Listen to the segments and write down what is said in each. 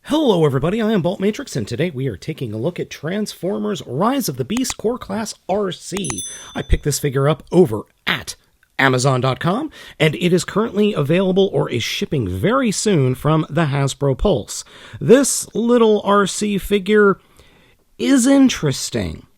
Hello everybody, I am Baltmatrix, and today we are taking a look at Transformers Rise of the Beast Core Class ARCEE. I picked this figure up over at Amazon.com, and it is currently available or is shipping very soon from the Hasbro Pulse. This little ARCEE figure is interesting.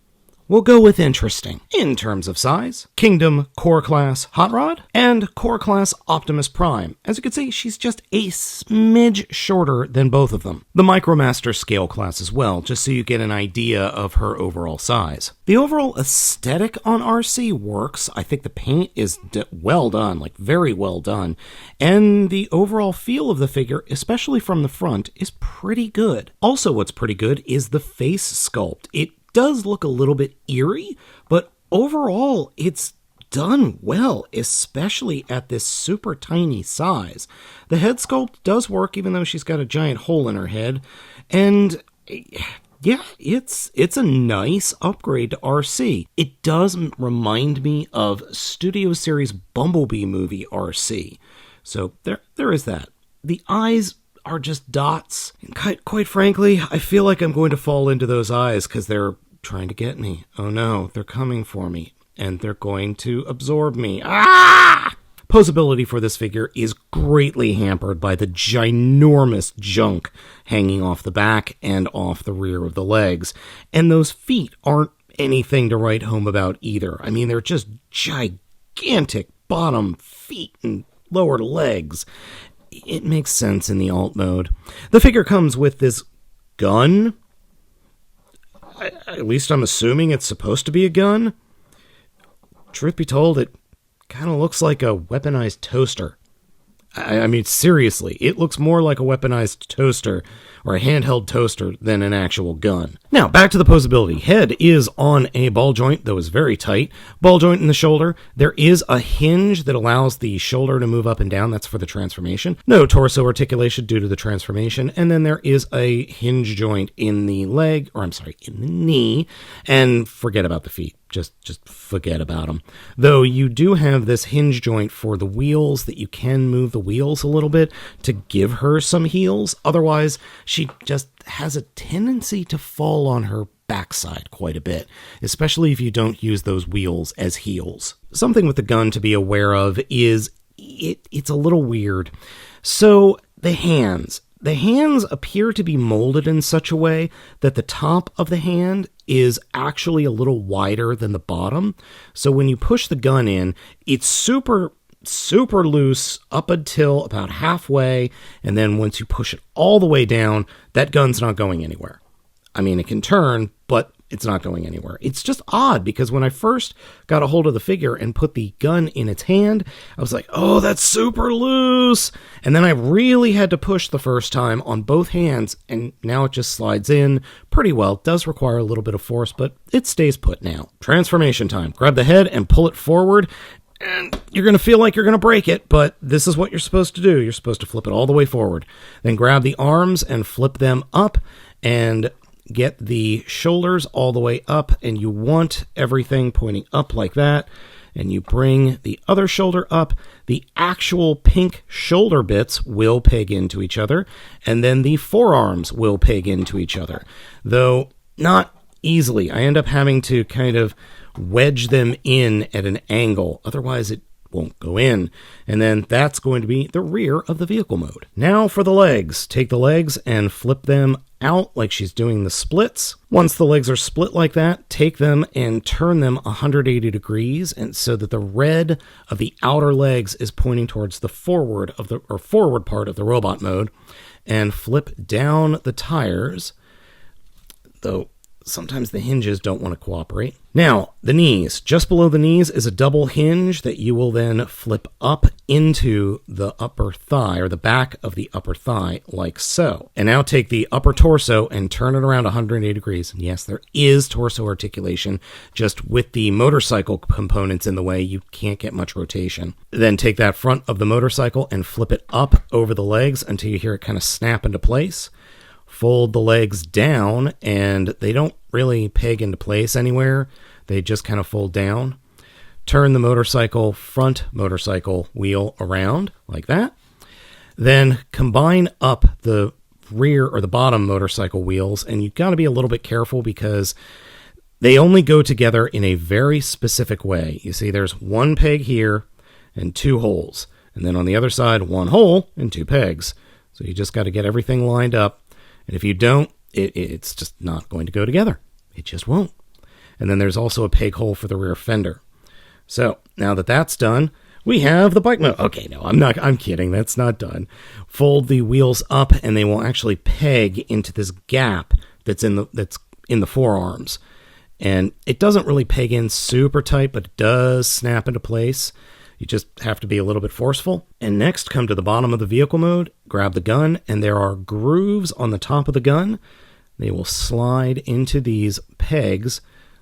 We'll go with interesting. In terms of size, Kingdom Core Class Hot Rod and Core Class Optimus Prime. As you can see, she's just a smidge shorter than both of them. The Micromaster scale class as well, just so you get an idea of her overall size. The overall aesthetic on ARCEE works. I think the paint is well done, like very well done. And the overall feel of the figure, especially from the front, is pretty good. Also what's pretty good is the face sculpt. It does look a little bit eerie, but overall it's done well, especially at this super tiny size. The head sculpt does work, even though she's got a giant hole in her head, and yeah, it's a nice upgrade to ARCEE. It does remind me of Studio Series Bumblebee movie ARCEE, so there is that. The eyes are just dots. And quite frankly, I feel like I'm going to fall into those eyes because they're trying to get me. Oh no, they're coming for me, and they're going to absorb me. Ah! Poseability for this figure is greatly hampered by the ginormous junk hanging off the back and off the rear of the legs, and those feet aren't anything to write home about either. I mean, they're just gigantic bottom feet and lower legs. It makes sense in the alt mode. The figure comes with this gun. At least I'm assuming it's supposed to be a gun. Truth be told, it kind of looks like a weaponized toaster. I mean, seriously, it looks more like a weaponized toaster or a handheld toaster than an actual gun. Now, back to the poseability. Head is on a ball joint, though is very tight. Ball joint in the shoulder. There is a hinge that allows the shoulder to move up and down. That's for the transformation. No torso articulation due to the transformation. And then there is a hinge joint in the leg, or I'm sorry, in the knee. And forget about the feet. Just forget about them. Though you do have this hinge joint for the wheels that you can move the wheels a little bit to give her some heels. Otherwise, she just has a tendency to fall on her backside quite a bit, especially if you don't use those wheels as heels. Something with the gun to be aware of is it's a little weird. So the hands appear to be molded in such a way that the top of the hand is actually a little wider than the bottom. So when you push the gun in, it's super loose up until about halfway, and then once you push it all the way down, that gun's not going anywhere. I mean, it can turn, but it's not going anywhere. It's just odd, because when I first got a hold of the figure and put the gun in its hand, I was like, oh, that's super loose. And then I really had to push the first time on both hands, and now it just slides in pretty well. It does require a little bit of force, but it stays put now. Transformation time. Grab the head and pull it forward, and you're going to feel like you're going to break it, but this is what you're supposed to do. You're supposed to flip it all the way forward. Then grab the arms and flip them up, and get the shoulders all the way up, and you want everything pointing up like that. And you bring the other shoulder up. The actual pink shoulder bits will peg into each other, and then the forearms will peg into each other, though not easily. I end up having to kind of wedge them in at an angle, otherwise it won't go in. And then that's going to be the rear of the vehicle mode. Now for the legs. Take the legs and flip them out like she's doing the splits. Once the legs are split like that, take them and turn them 180 degrees, and so that the red of the outer legs is pointing towards the forward part of the robot mode, and flip down the tires, though sometimes the hinges don't want to cooperate. Now, the knees. Just below the knees is a double hinge that you will then flip up into the upper thigh, or the back of the upper thigh, like so. And now take the upper torso and turn it around 180 degrees. And yes, there is torso articulation. Just with the motorcycle components in the way, you can't get much rotation. Then take that front of the motorcycle and flip it up over the legs until you hear it kind of snap into place. Fold the legs down, and they don't really peg into place anywhere. They just kind of fold down. Turn the front motorcycle wheel around like that. Then combine up the rear or the bottom motorcycle wheels, and you've got to be a little bit careful because they only go together in a very specific way. You see, there's one peg here and 2 holes, and then on the other side, 1 hole and 2 pegs. So you just got to get everything lined up, and if you don't, it's just not going to go together. It just won't. And then there's also a peg hole for the rear fender. So now that that's done, we have the bike mode. Okay, no, I'm kidding. That's not done. Fold the wheels up and they will actually peg into this gap that's in the forearms. And it doesn't really peg in super tight, but it does snap into place. You just have to be a little bit forceful. And next, come to the bottom of the vehicle mode, grab the gun, and there are grooves on the top of the gun. They will slide into these pegs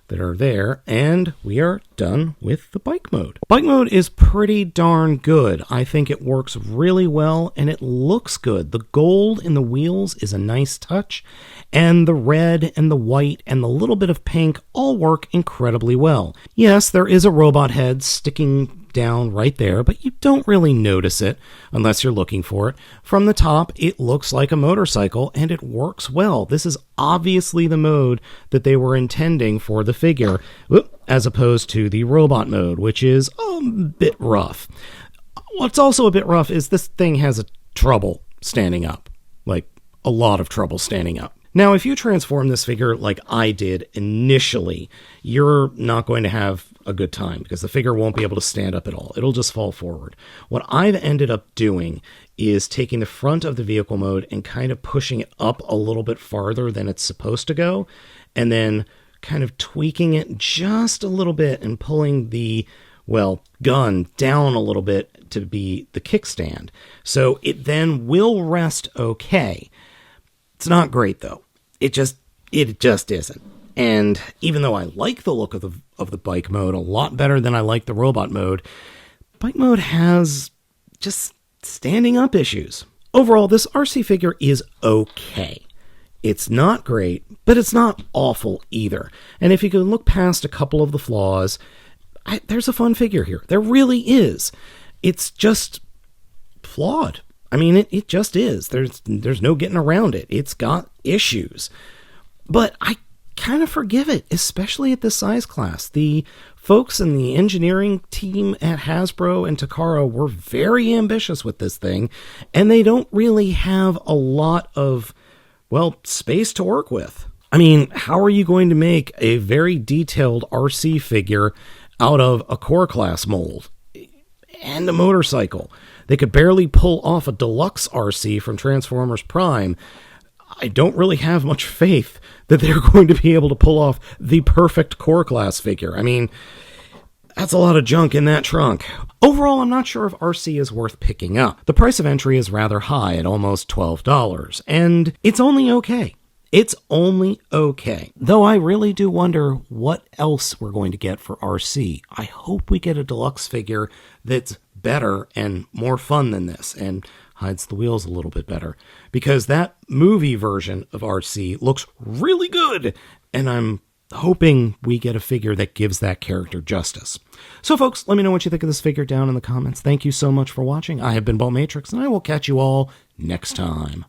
that are there, and we are done with the bike mode. Bike mode is pretty darn good. I think it works really well, and it looks good. The gold in the wheels is a nice touch, and the red and the white and the little bit of pink all work incredibly well. Yes, there is a robot head sticking down right there, but you don't really notice it unless you're looking for it. From the top, it looks like a motorcycle, and it works well. This is obviously the mode that they were intending for the figure, as opposed to the robot mode, which is a bit rough. What's also a bit rough is this thing has a trouble standing up, like a lot of trouble standing up. Now, if you transform this figure like I did initially, you're not going to have a good time because the figure won't be able to stand up at all. It'll just fall forward. What I've ended up doing is taking the front of the vehicle mode and kind of pushing it up a little bit farther than it's supposed to go, and then kind of tweaking it just a little bit and pulling the, gun down a little bit to be the kickstand. So it then will rest okay. It's not great though. It just isn't. And even though I like the look of the bike mode a lot better than I like the robot mode, bike mode has just standing up issues. Overall, this ARCEE figure is okay. It's not great, but it's not awful either. And if you can look past a couple of the flaws, there's a fun figure here. There really is. It's just flawed. I mean, it just is. There's no getting around it. It's got issues. But I kind of forgive it, especially at this size class. The folks in the engineering team at Hasbro and Takara were very ambitious with this thing, and they don't really have a lot of, space to work with. I mean, how are you going to make a very detailed ARCEE figure out of a core class mold and a motorcycle? They could barely pull off a deluxe ARCEE from Transformers Prime. I don't really have much faith that they're going to be able to pull off the perfect core class figure. I mean, that's a lot of junk in that trunk. Overall, I'm not sure if ARCEE is worth picking up. The price of entry is rather high at almost $12, and it's only okay. It's only okay. Though I really do wonder what else we're going to get for ARCEE. I hope we get a deluxe figure that's better and more fun than this, and hides the wheels a little bit better, because that movie version of ARCEE looks really good, and I'm hoping we get a figure that gives that character justice. So folks, let me know what you think of this figure down in the comments. Thank you so much for watching. I have been Baltmatrix, and I will catch you all next time.